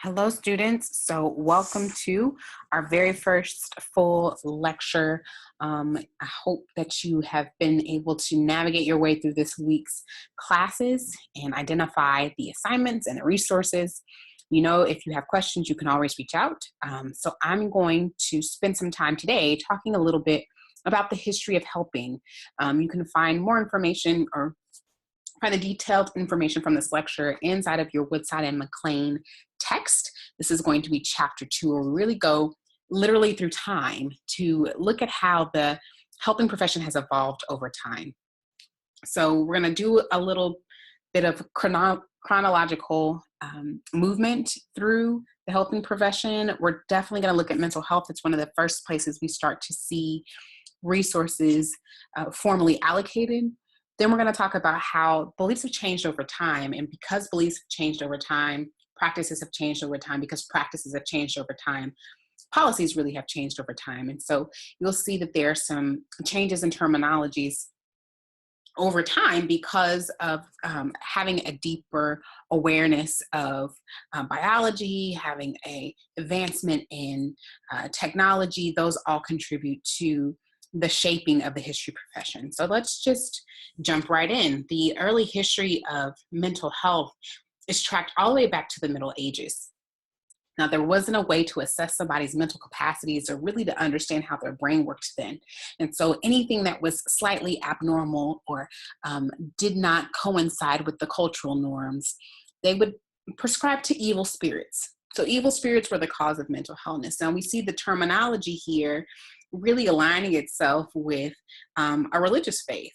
Hello, students. So welcome to our very first full lecture. I hope that you have been able to navigate your way through this week's classes and identify the assignments and the resources. You know, if you have questions, you can always reach out. So I'm going to spend some time today talking a little bit about the history of helping. You can find more information or find the detailed information from this lecture inside of your Woodside and McLean text. This is going to be chapter 2, where we really go literally through time to look at how the helping profession has evolved over time. So we're going to do a little bit of chronological movement through the helping profession. We're definitely going to look at mental health. It's one of the first places we start to see resources formally allocated. Then we're going to talk about how beliefs have changed over time. And because beliefs have changed over time, practices have changed over time. Because practices have changed over time, policies really have changed over time. And so you'll see that there are some changes in terminologies over time because of having a deeper awareness of biology, having an advancement in technology. Those all contribute to the shaping of the history profession. So let's just jump right in. The early history of mental health is tracked all the way back to the Middle Ages. Now, there wasn't a way to assess somebody's mental capacities or really to understand how their brain worked then. And so anything that was slightly abnormal or did not coincide with the cultural norms, they would prescribe to evil spirits. So evil spirits were the cause of mental illness. Now we see the terminology here really aligning itself with a religious faith.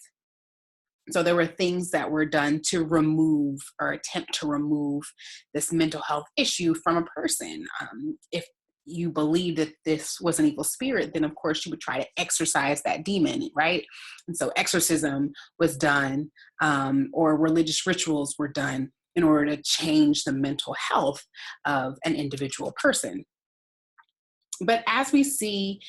So there were things that were done to remove or attempt to remove this mental health issue from a person. If you believe that this was an evil spirit, then of course you would try to exorcise that demon, right? And so exorcism was done, or religious rituals were done in order to change the mental health of an individual person. But as we see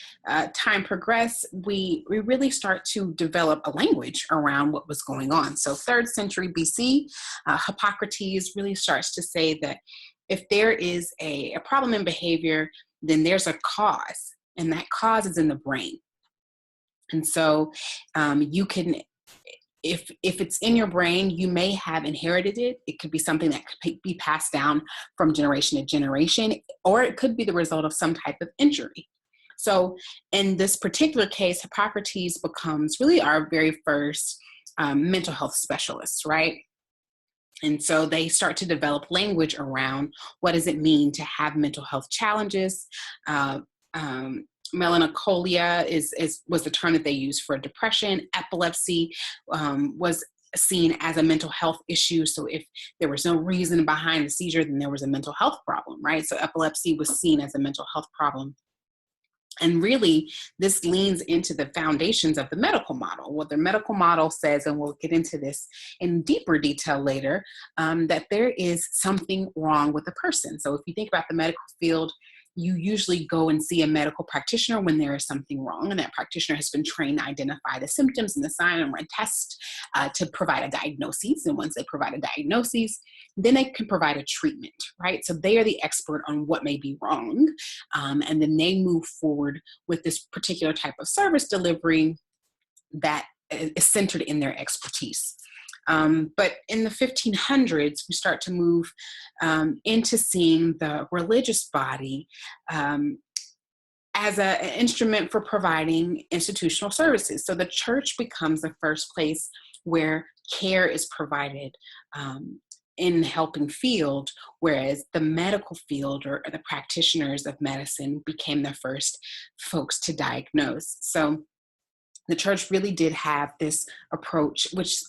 time progress, we really start to develop a language around what was going on. So 3rd century BC, Hippocrates really starts to say that if there is a problem in behavior, then there's a cause, and that cause is in the brain. And so you can, if it's in your brain, you may have inherited it. It could be something that could be passed down from generation to generation, or it could be the result of some type of injury. So in this particular case, Hippocrates becomes really our very first mental health specialist, right? And so they start to develop language around what does it mean to have mental health challenges. Melancholia was the term that they used for depression. Epilepsy was seen as a mental health issue. So if there was no reason behind the seizure, then there was a mental health problem, right? So epilepsy was seen as a mental health problem. And really, this leans into the foundations of the medical model. What the medical model says, and we'll get into this in deeper detail later, that there is something wrong with the person. So if you think about the medical field, you usually go and see a medical practitioner when there is something wrong, and that practitioner has been trained to identify the symptoms and the sign and run tests to provide a diagnosis. And once they provide a diagnosis, then they can provide a treatment, right? So they are the expert on what may be wrong, and then they move forward with this particular type of service delivery that is centered in their expertise. But in the 1500s, we start to move into seeing the religious body as an instrument for providing institutional services. So the church becomes the first place where care is provided in the helping field, whereas the medical field or the practitioners of medicine became the first folks to diagnose. So the church really did have this approach, which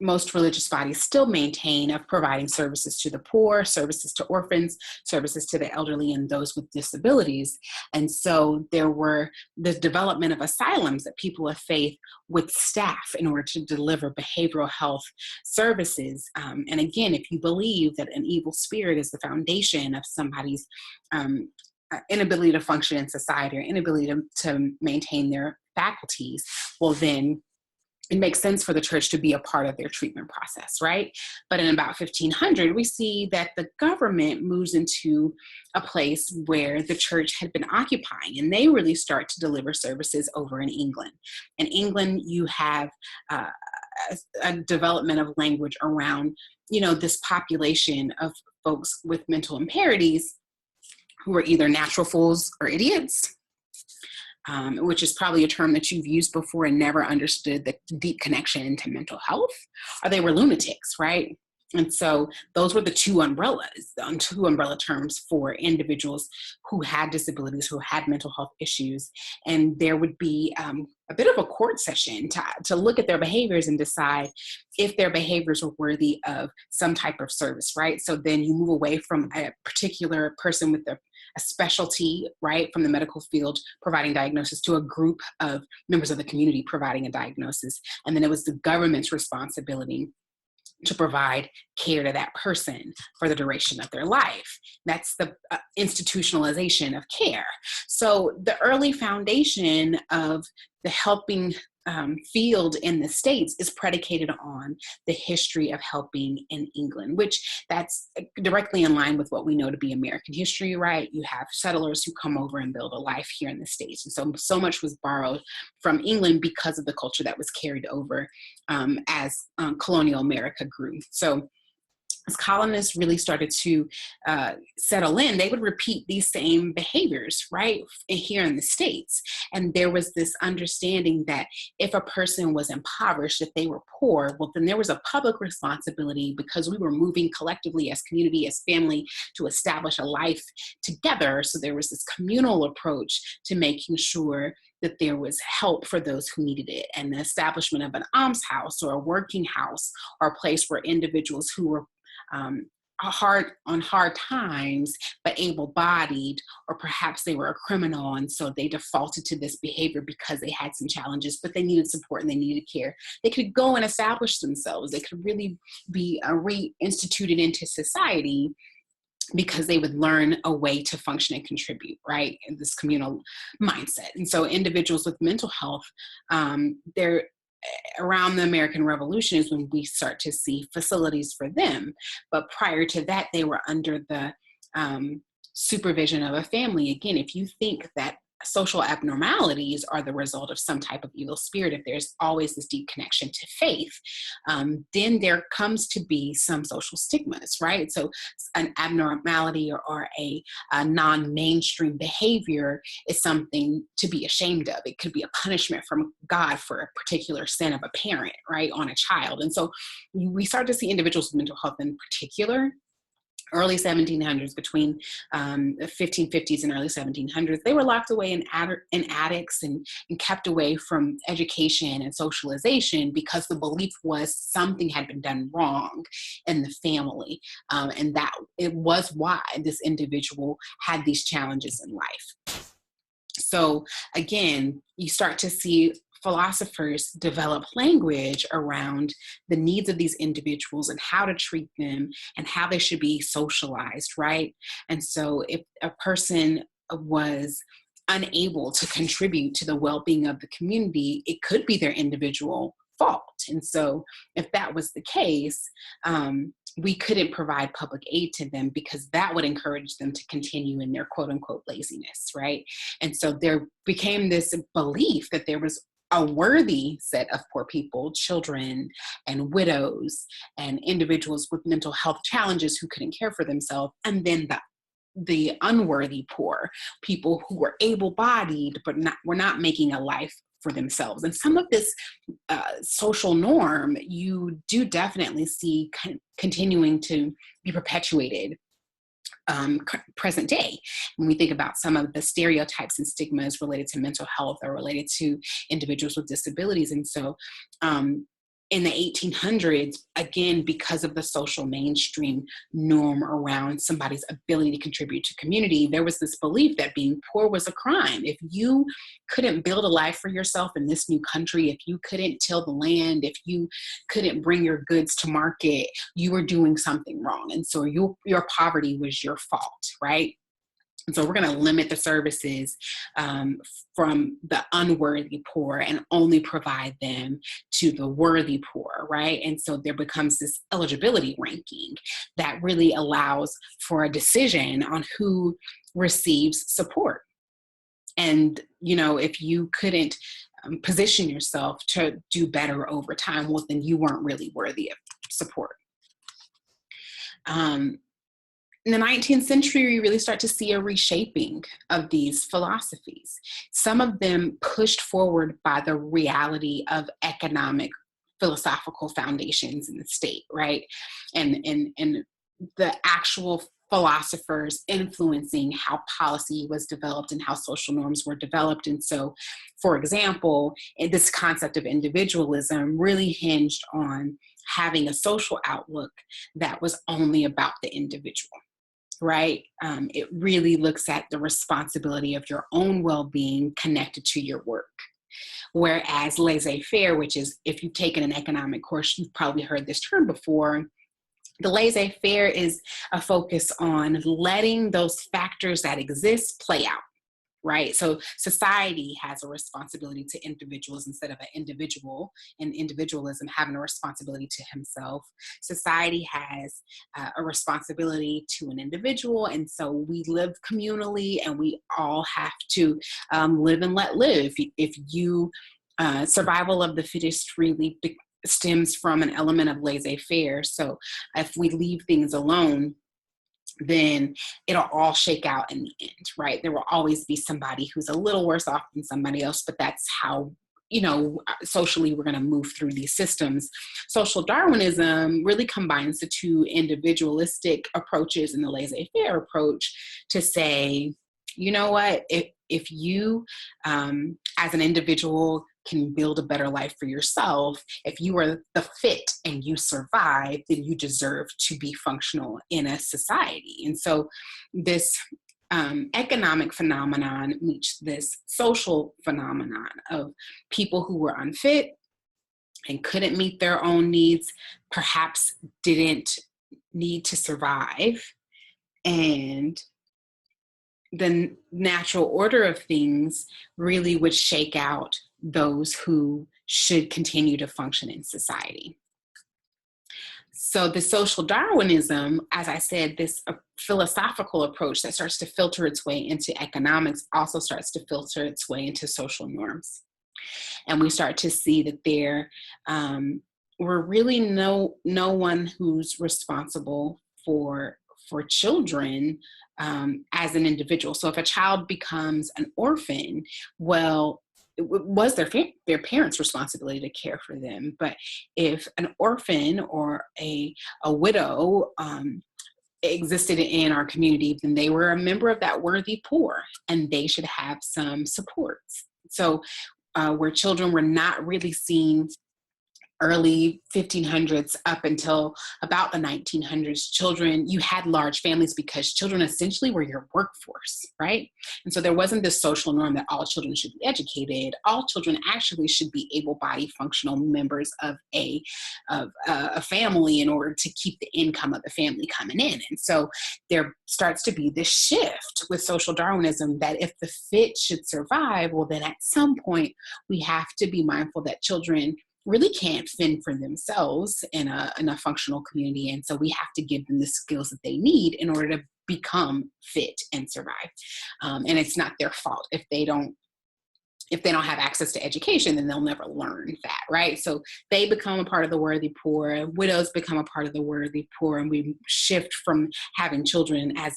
most religious bodies still maintain, of providing services to the poor, services to orphans, services to the elderly, and those with disabilities. And so there were the development of asylums that people of faith would staff in order to deliver behavioral health services. And again, if you believe that an evil spirit is the foundation of somebody's inability to function in society or inability to maintain their faculties, well then it makes sense for the church to be a part of their treatment process, right? But in about 1500, we see that the government moves into a place where the church had been occupying, and they really start to deliver services over in England. In England, you have uh, a development of language around, this population of folks with mental impairments who are either natural fools or idiots, which is probably a term that you've used before and never understood the deep connection to mental health, or they were lunatics, right? And so those were the two umbrella terms for individuals who had disabilities, who had mental health issues. And there would be a bit of a court session to look at their behaviors and decide if their behaviors were worthy of some type of service, right? So then you move away from a particular person with a specialty, right, from the medical field providing diagnosis, to a group of members of the community providing a diagnosis. And then it was the government's responsibility to provide care to that person for the duration of their life. That's the institutionalization of care. So the early foundation of the helping field in the States is predicated on the history of helping in England, which that's directly in line with what we know to be American history, right? You have settlers who come over and build a life here in the States. And so much was borrowed from England because of the culture that was carried over as colonial America grew. So as colonists really started to settle in, they would repeat these same behaviors, right, here in the States. And there was this understanding that if a person was impoverished, if they were poor, well, then there was a public responsibility, because we were moving collectively as community, as family, to establish a life together. So there was this communal approach to making sure that there was help for those who needed it, and the establishment of an almshouse or a working house, or a place where individuals who were hard times, but able-bodied, or perhaps they were a criminal, and so they defaulted to this behavior because they had some challenges, but they needed support and they needed care. They could go and establish themselves. They could really be reinstituted into society because they would learn a way to function and contribute, right, in this communal mindset. And so individuals with mental health, they're around the American Revolution is when we start to see facilities for them. But prior to that, they were under the supervision of a family. Again, if you think that social abnormalities are the result of some type of evil spirit, if there's always this deep connection to faith, then there comes to be some social stigmas, right? So an abnormality or a non-mainstream behavior is something to be ashamed of. It could be a punishment from God for a particular sin of a parent, right, on a child. And so we start to see individuals with mental health in particular early 1700s, between the 1550s and early 1700s, they were locked away in attics and kept away from education and socialization because the belief was something had been done wrong in the family. And that it was why this individual had these challenges in life. So again, you start to see philosophers develop language around the needs of these individuals and how to treat them and how they should be socialized, right? And so if a person was unable to contribute to the well-being of the community, it could be their individual fault. And so if that was the case, we couldn't provide public aid to them because that would encourage them to continue in their quote unquote laziness, right? And so there became this belief that there was a worthy set of poor people, children and widows and individuals with mental health challenges who couldn't care for themselves, and then the unworthy poor, people who were able-bodied but were not making a life for themselves. And some of this social norm you do definitely see continuing to be perpetuated present day. When we think about some of the stereotypes and stigmas related to mental health or related to individuals with disabilities. And so in the 1800s, again, because of the social mainstream norm around somebody's ability to contribute to community, there was this belief that being poor was a crime. If you couldn't build a life for yourself in this new country, if you couldn't till the land, if you couldn't bring your goods to market, you were doing something wrong. And so your poverty was your fault, right? And so we're going to limit the services from the unworthy poor and only provide them to the worthy poor, right? And so there becomes this eligibility ranking that really allows for a decision on who receives support. And, if you couldn't position yourself to do better over time, well, then you weren't really worthy of support. In the 19th century, we really start to see a reshaping of these philosophies. Some of them pushed forward by the reality of economic philosophical foundations in the state, right? And the actual philosophers influencing how policy was developed and how social norms were developed. And so, for example, this concept of individualism really hinged on having a social outlook that was only about the individual. Right? It really looks at the responsibility of your own well-being connected to your work. Whereas laissez-faire, which is, if you've taken an economic course, you've probably heard this term before. The laissez-faire is a focus on letting those factors that exist play out. Right? So society has a responsibility to individuals instead of an individual, and individualism having a responsibility to himself. Society has a responsibility to an individual. And so we live communally, and we all have to live and let live. If you, survival of the fittest really stems from an element of laissez-faire. So if we leave things alone, then it'll all shake out in the end, right? There will always be somebody who's a little worse off than somebody else, but that's how, socially we're going to move through these systems. Social Darwinism really combines the two individualistic approaches and the laissez-faire approach to say, you know what, if you, as an individual, can build a better life for yourself, if you are the fit and you survive, then you deserve to be functional in a society. And so this economic phenomenon meets this social phenomenon of people who were unfit and couldn't meet their own needs, perhaps didn't need to survive, and the natural order of things really would shake out those who should continue to function in society. So the social Darwinism, as I said, this philosophical approach that starts to filter its way into economics also starts to filter its way into social norms. And we start to see that there were really no one who's responsible for children as an individual. So if a child becomes an orphan, well, it was their parents' responsibility to care for them. But if an orphan or a widow existed in our community, then they were a member of that worthy poor, and they should have some supports. So where children were not really seen early 1500s up until about the 1900s, you had large families because children essentially were your workforce, right? And so there wasn't this social norm that all children should be educated. All children actually should be able-bodied, functional members of a family in order to keep the income of the family coming in. And so there starts to be this shift with social Darwinism that if the fit should survive, well, then at some point we have to be mindful that children really can't fend for themselves in a functional community. And so we have to give them the skills that they need in order to become fit and survive. And it's not their fault. If they don't have access to education, then they'll never learn that, right? So they become a part of the worthy poor, widows become a part of the worthy poor, and we shift from having children as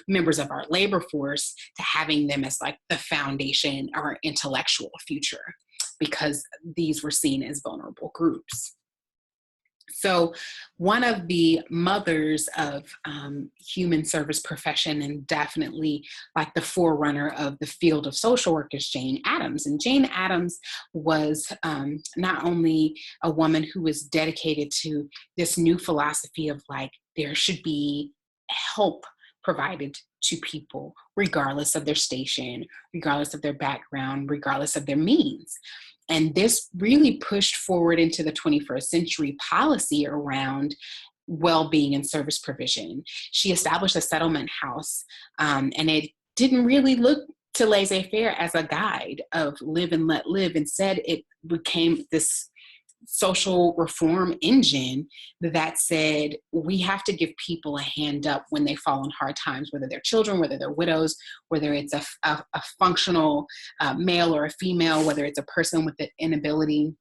members of our labor force to having them as like the foundation of our intellectual future, because these were seen as vulnerable groups. So one of the mothers of human service profession, and definitely like the forerunner of the field of social work, is Jane Addams. And Jane Addams was not only a woman who was dedicated to this new philosophy of like, there should be help provided to people, regardless of their station, regardless of their background, regardless of their means. And this really pushed forward into the 21st century policy around well-being and service provision. She established a settlement house, and it didn't really look to laissez-faire as a guide of live and let live. Instead, it became this social reform engine that said we have to give people a hand up when they fall in hard times, whether they're children, whether they're widows, whether it's a functional male or a female, whether it's a person with an inability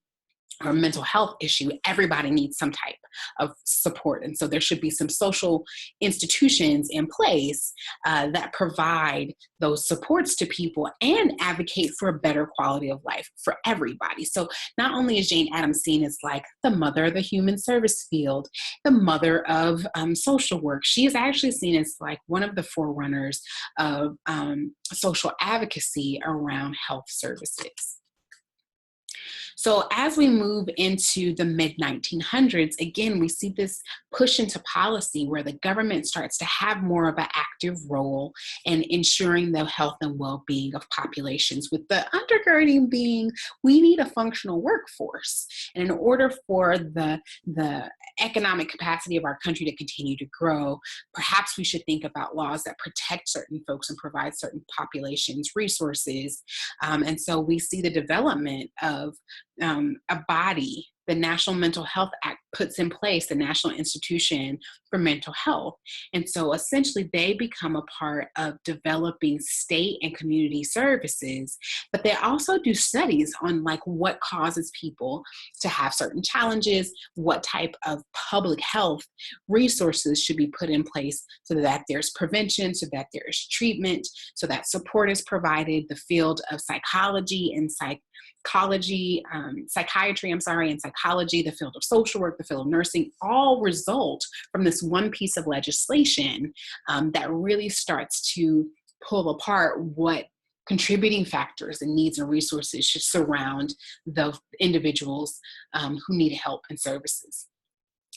or a mental health issue. Everybody needs some type of support. And so there should be some social institutions in place that provide those supports to people and advocate for a better quality of life for everybody. So not only is Jane Addams seen as like the mother of the human service field, the mother of social work, she is actually seen as like one of the forerunners of social advocacy around health services. So as we move into the mid-1900s, again, we see this push into policy where the government starts to have more of an active role in ensuring the health and well-being of populations, with the undergirding being we need a functional workforce. And in order for the economic capacity of our country to continue to grow, perhaps we should think about laws that protect certain folks and provide certain populations resources. And so we see the development of a body. The National Mental Health Act puts in place the National Institution for Mental Health. And so essentially they become a part of developing state and community services, but they also do studies on like what causes people to have certain challenges, what type of public health resources should be put in place so that there's prevention, so that there's treatment, so that support is provided. The field of psychology and psychiatry, and psychology, the field of social work, the field of nursing, all result from this one piece of legislation that really starts to pull apart what contributing factors and needs and resources should surround the individuals who need help and services.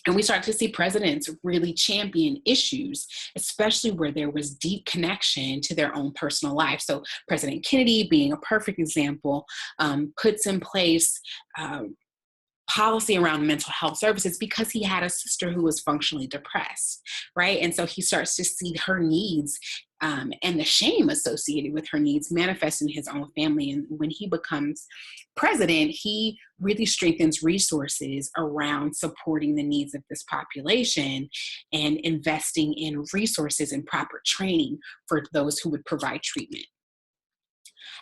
And we start to see presidents really champion issues, especially where there was deep connection to their own personal life. So President Kennedy, being a perfect example, puts in place policy around mental health services because he had a sister who was functionally depressed, right? And so he starts to see her needs and the shame associated with her needs manifest in his own family. And when he becomes president, he really strengthens resources around supporting the needs of this population and investing in resources and proper training for those who would provide treatment.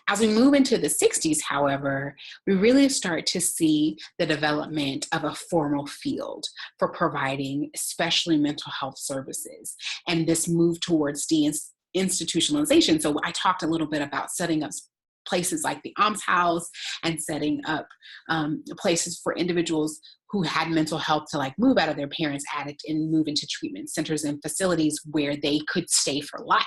As we move into the 60s, however, we really start to see the development of a formal field for providing especially mental health services, and this move towards deinstitutionalization. So I talked a little bit about setting up places like the Alms House and setting up places for individuals who had mental health to like move out of their parents' attic and move into treatment centers and facilities where they could stay for life.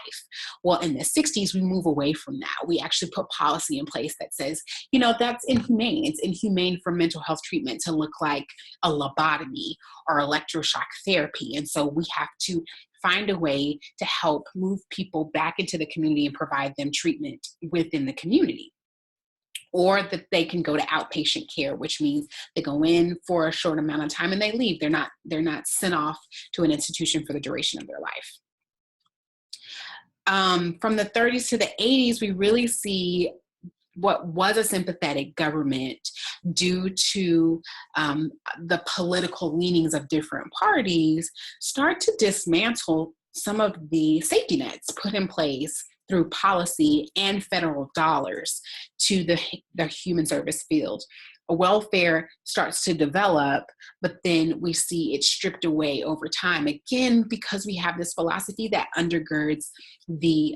Well, in the 60s, we move away from that. We actually put policy in place that says, you know, that's inhumane. It's inhumane for mental health treatment to look like a lobotomy or electroshock therapy. And so we have to find a way to help move people back into the community and provide them treatment within the community. Or that they can go to outpatient care, which means they go in for a short amount of time and they leave. They're not sent off to an institution for the duration of their life. From the 30s to the 80s, we really see what was a sympathetic government due to the political leanings of different parties start to dismantle some of the safety nets put in place through policy and federal dollars to the human service field. A welfare starts to develop, but then we see it stripped away over time. Again, because we have this philosophy that undergirds the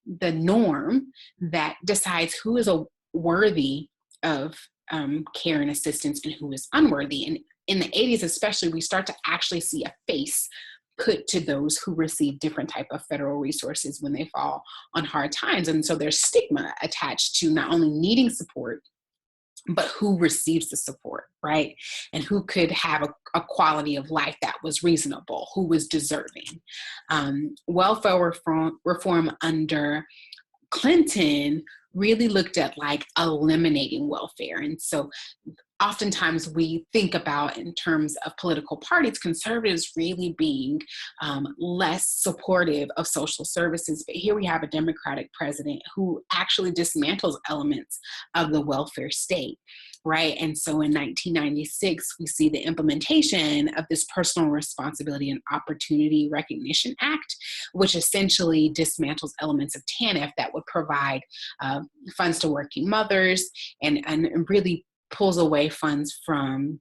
norm that decides who is worthy of care and assistance and who is unworthy. And in the 80s especially, we start to actually see a face put to those who receive different type of federal resources when they fall on hard times. And so there's stigma attached to not only needing support, but who receives the support, right? And who could have a quality of life that was reasonable, who was deserving. Welfare reform under Clinton really looked at like eliminating welfare. And so oftentimes we think about in terms of political parties, conservatives really being less supportive of social services. But here we have a Democratic president who actually dismantles elements of the welfare state, right? And so in 1996, we see the implementation of this Personal Responsibility and Opportunity Recognition Act, which essentially dismantles elements of TANF that would provide funds to working mothers and really pulls away funds from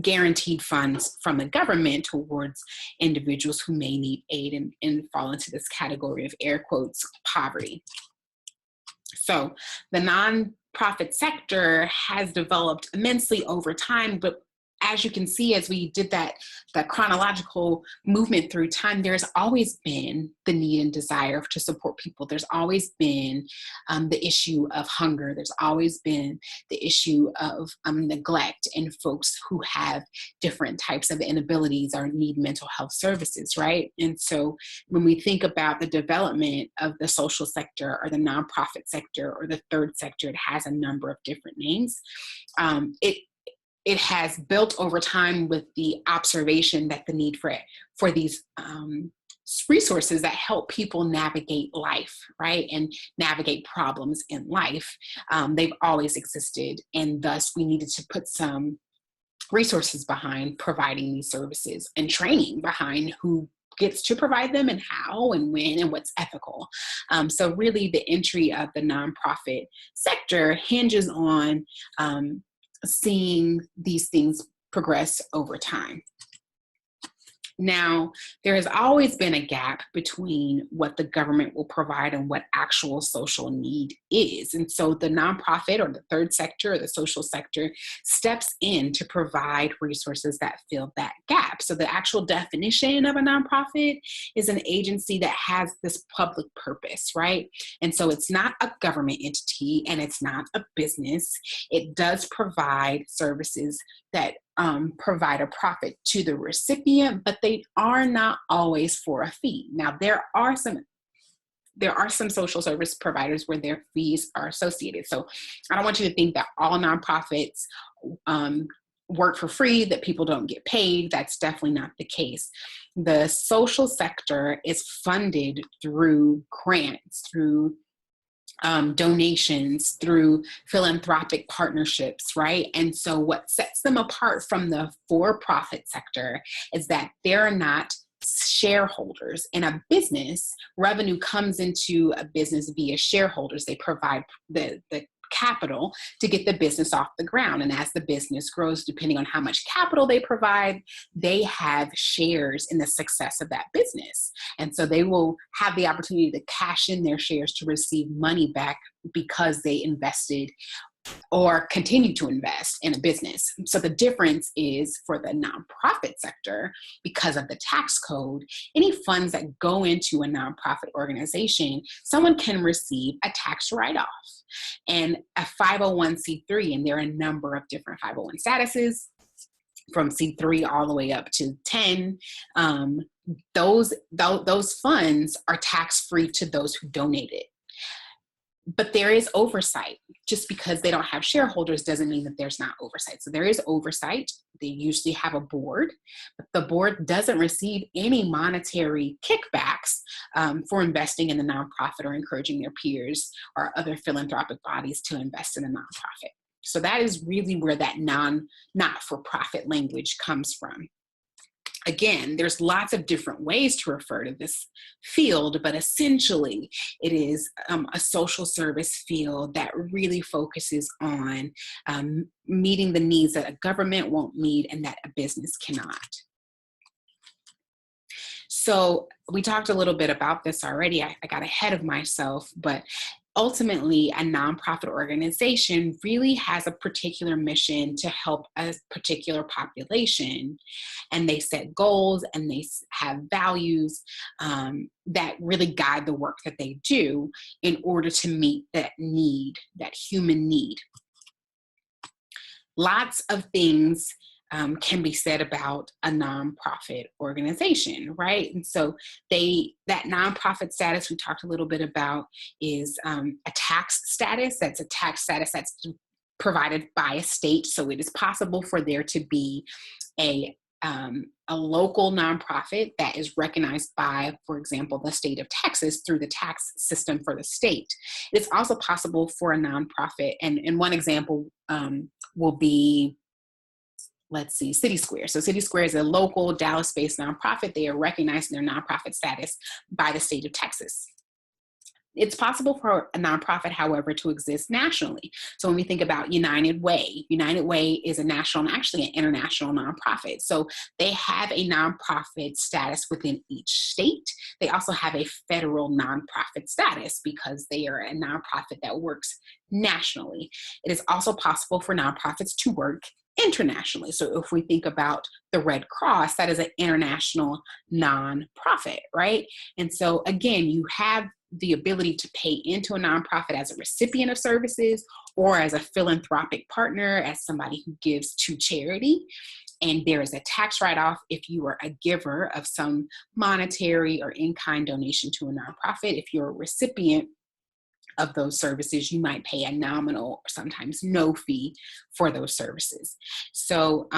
guaranteed funds from the government towards individuals who may need aid and fall into this category of air quotes poverty. So the nonprofit sector has developed immensely over time, but as you can see, as we did that chronological movement through time, there's always been the need and desire to support people. There's always been the issue of hunger. There's always been the issue of neglect and folks who have different types of inabilities or need mental health services, right? And so when we think about the development of the social sector or the nonprofit sector or the third sector, it has a number of different names. It has built over time with the observation that the need for these resources that help people navigate life, right? And navigate problems in life. They've always existed, and thus we needed to put some resources behind providing these services and training behind who gets to provide them and how and when and what's ethical. So really the entry of the nonprofit sector hinges on seeing these things progress over time. Now, there has always been a gap between what the government will provide and what actual social need is. And so the nonprofit or the third sector or the social sector steps in to provide resources that fill that gap. So the actual definition of a nonprofit is an agency that has this public purpose, right? And so it's not a government entity and it's not a business. It does provide services that provide a profit to the recipient, but they are not always for a fee. Now, there are some social service providers where their fees are associated. So I don't want you to think that all nonprofits work for free, that people don't get paid. That's definitely not the case. The social sector is funded through grants, through donations, through philanthropic partnerships, right? And so what sets them apart from the for-profit sector is that they're not shareholders. In a business, revenue comes into a business via shareholders. They provide the capital to get the business off the ground. And as the business grows, depending on how much capital they provide, they have shares in the success of that business. And so they will have the opportunity to cash in their shares to receive money back because they invested or continue to invest in a business. So the difference is for the nonprofit sector, because of the tax code, any funds that go into a nonprofit organization, someone can receive a tax write-off. And a 501c3, and there are a number of different 501 statuses, from C3 all the way up to 10, those funds are tax-free to those who donate it. But there is oversight. Just because they don't have shareholders doesn't mean that there's not oversight. So there is oversight. They usually have a board, but the board doesn't receive any monetary kickbacks for investing in the nonprofit or encouraging their peers or other philanthropic bodies to invest in a nonprofit. So that is really where that not-for-profit language comes from. Again, there's lots of different ways to refer to this field, but essentially it is a social service field that really focuses on meeting the needs that a government won't meet and that a business cannot. So we talked a little bit about this already. I got ahead of myself, but ultimately, a nonprofit organization really has a particular mission to help a particular population, and they set goals and they have values that really guide the work that they do in order to meet that need, that human need. Lots of things can be said about a nonprofit organization, right? And so that nonprofit status we talked a little bit about is a tax status. That's a tax status that's provided by a state. So it is possible for there to be a local nonprofit that is recognized by, for example, the state of Texas through the tax system for the state. It's also possible for a nonprofit, and one example will be, let's see, City Square. So City Square is a local Dallas-based nonprofit. They are recognized in their nonprofit status by the state of Texas. It's possible for a nonprofit, however, to exist nationally. So when we think about United Way is a national and actually an international nonprofit. So they have a nonprofit status within each state. They also have a federal nonprofit status because they are a nonprofit that works nationally. It is also possible for nonprofits to work internationally. So if we think about the Red Cross, that is an international nonprofit, right? And so again, you have the ability to pay into a nonprofit as a recipient of services or as a philanthropic partner, as somebody who gives to charity. And there is a tax write-off if you are a giver of some monetary or in-kind donation to a nonprofit. If you're a recipient of those services, you might pay a nominal or sometimes no fee for those services. So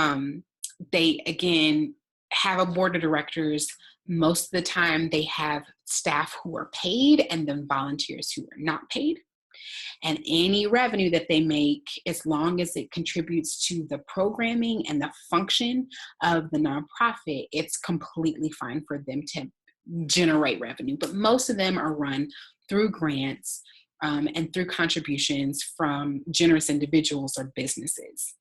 they, again, have a board of directors. Most of the time they have staff who are paid and then volunteers who are not paid. And any revenue that they make, as long as it contributes to the programming and the function of the nonprofit, it's completely fine for them to generate revenue. But most of them are run through grants and through contributions from generous individuals or businesses.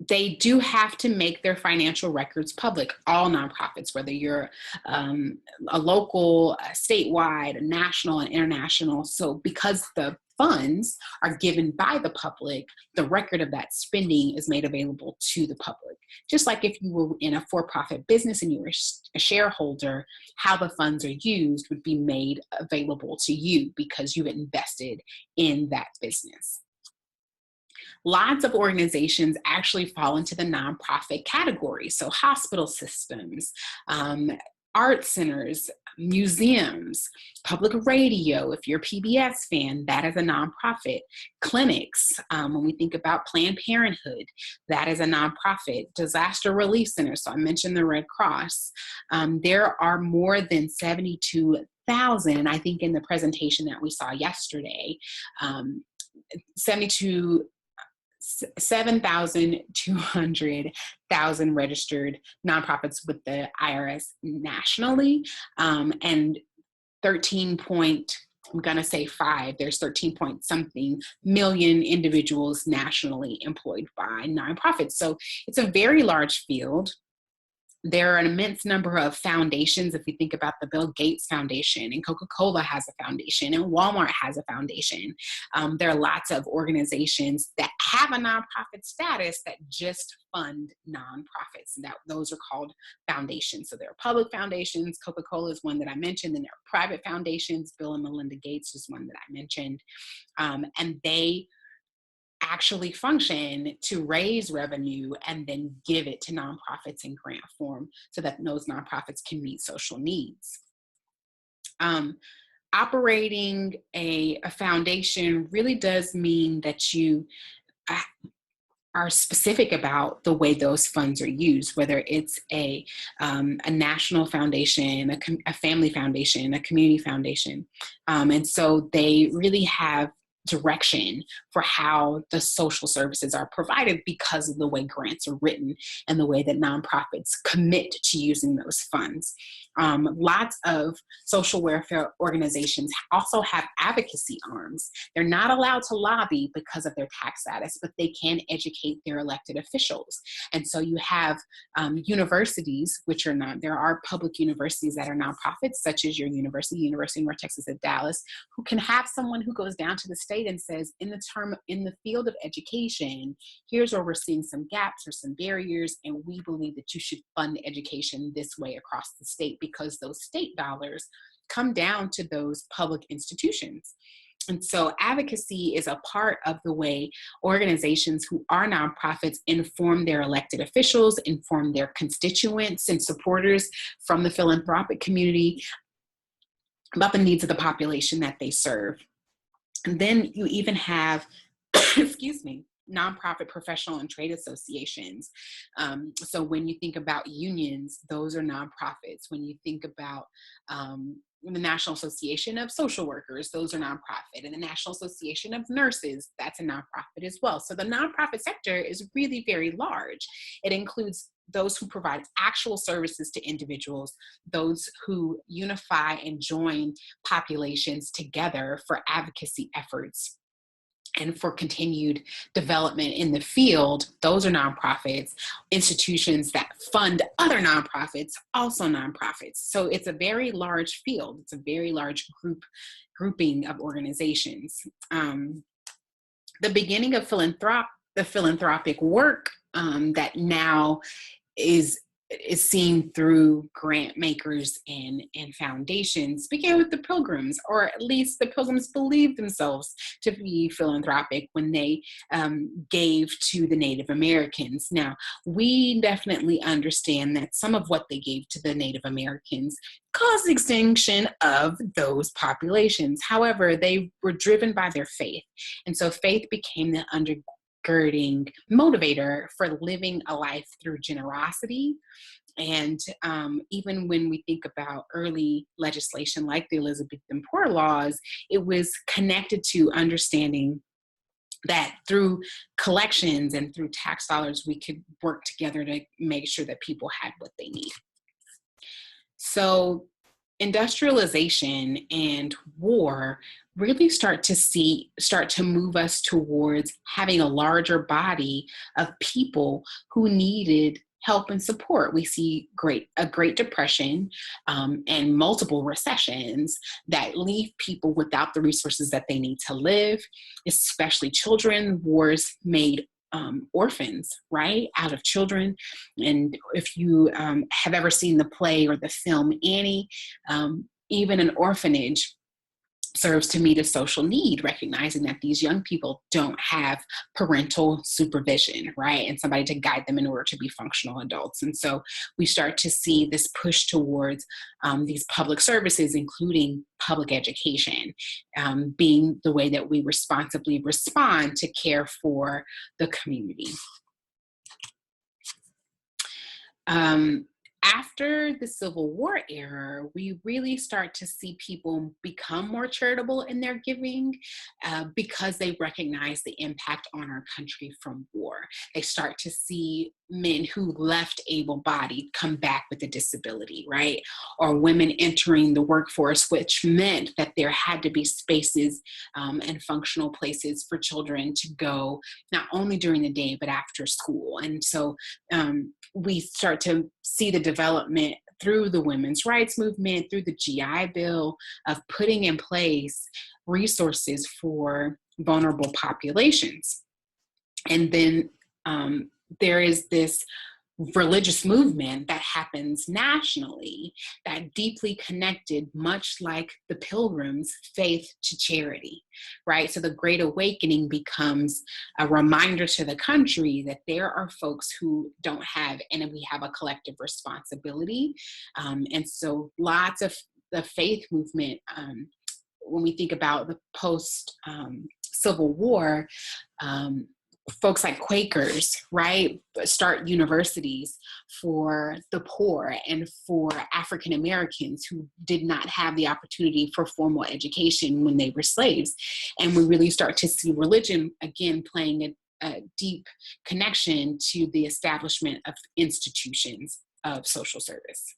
They do have to make their financial records public, all nonprofits, whether you're a local, a statewide, a national, and international. So because the funds are given by the public, the record of that spending is made available to the public. Just like if you were in a for-profit business and you were a shareholder, how the funds are used would be made available to you because you've invested in that business. Lots of organizations actually fall into the nonprofit category. So hospital systems, art centers, museums, public radio, if you're a PBS fan, that is a nonprofit. Clinics, when we think about Planned Parenthood, that is a nonprofit. Disaster relief centers, so I mentioned the Red Cross. There are more than 72,000, I think in the presentation that we saw yesterday, 7,200,000 registered nonprofits with the IRS nationally, and 13 point, I'm gonna say 5, there's 13 point something million individuals nationally employed by nonprofits. So it's a very large field. There are an immense number of foundations. If you think about the Bill Gates Foundation, and Coca-Cola has a foundation, and Walmart has a foundation. There are lots of organizations that have a nonprofit status that just fund nonprofits. And those are called foundations. So there are public foundations. Coca-Cola is one that I mentioned, and there are private foundations. Bill and Melinda Gates is one that I mentioned. And they actually function to raise revenue and then give it to nonprofits in grant form so that those nonprofits can meet social needs. Operating a foundation really does mean that you are specific about the way those funds are used, whether it's a national foundation, a family foundation, a community foundation. And so they really have direction for how the social services are provided because of the way grants are written and the way that nonprofits commit to using those funds. Lots of social welfare organizations also have advocacy arms. They're not allowed to lobby because of their tax status, but they can educate their elected officials. And so you have universities, which are not, there are public universities that are nonprofits, such as your University of North Texas at Dallas, who can have someone who goes down to the state and says, in the field of education, here's where we're seeing some gaps or some barriers, and we believe that you should fund education this way across the state because those state dollars come down to those public institutions. And so advocacy is a part of the way organizations who are nonprofits inform their elected officials, inform their constituents and supporters from the philanthropic community about the needs of the population that they serve. And then you even have, excuse me, nonprofit professional and trade associations. So when you think about unions, those are nonprofits. When you think about the National Association of Social Workers, those are nonprofit. And the National Association of Nurses, that's a nonprofit as well. So the nonprofit sector is really very large. It includes those who provide actual services to individuals, those who unify and join populations together for advocacy efforts and for continued development in the field. Those are nonprofits. Institutions that fund other nonprofits, also nonprofits. So it's a very large field. It's a very large grouping of organizations. The beginning of the philanthropic work that now is seen through grant makers and foundations began with the Pilgrims, or at least the Pilgrims believed themselves to be philanthropic when they gave to the Native Americans. Now, we definitely understand that some of what they gave to the Native Americans caused extinction of those populations. However, they were driven by their faith. And so faith became the undergirding motivator for living a life through generosity. And even when we think about early legislation like the Elizabethan Poor Laws, it was connected to understanding that through collections and through tax dollars, we could work together to make sure that people had what they need. So industrialization and war really start to move us towards having a larger body of people who needed help and support. We see a Great Depression and multiple recessions that leave people without the resources that they need to live, especially children. Wars made orphans, right, out of children. And if you have ever seen the play or the film Annie, even an orphanage serves to meet a social need, recognizing that these young people don't have parental supervision, right? And somebody to guide them in order to be functional adults. And so we start to see this push towards these public services, including public education, being the way that we responsibly respond to care for the community. After the Civil War era, we really start to see people become more charitable in their giving because they recognize the impact on our country from war. They start to see men who left able-bodied come back with a disability, right? Or women entering the workforce, which meant that there had to be spaces and functional places for children to go, not only during the day, but after school. And so we start to see the development through the women's rights movement, through the GI Bill, of putting in place resources for vulnerable populations. And then there is this religious movement that happens nationally that deeply connected, much like the Pilgrims, faith to charity, right? So the Great Awakening becomes a reminder to the country that there are folks who don't have, and we have a collective responsibility. And so lots of the faith movement, when we think about the post-Civil War, folks like Quakers, right, start universities for the poor and for African Americans who did not have the opportunity for formal education when they were slaves. And we really start to see religion again playing a deep connection to the establishment of institutions of social service.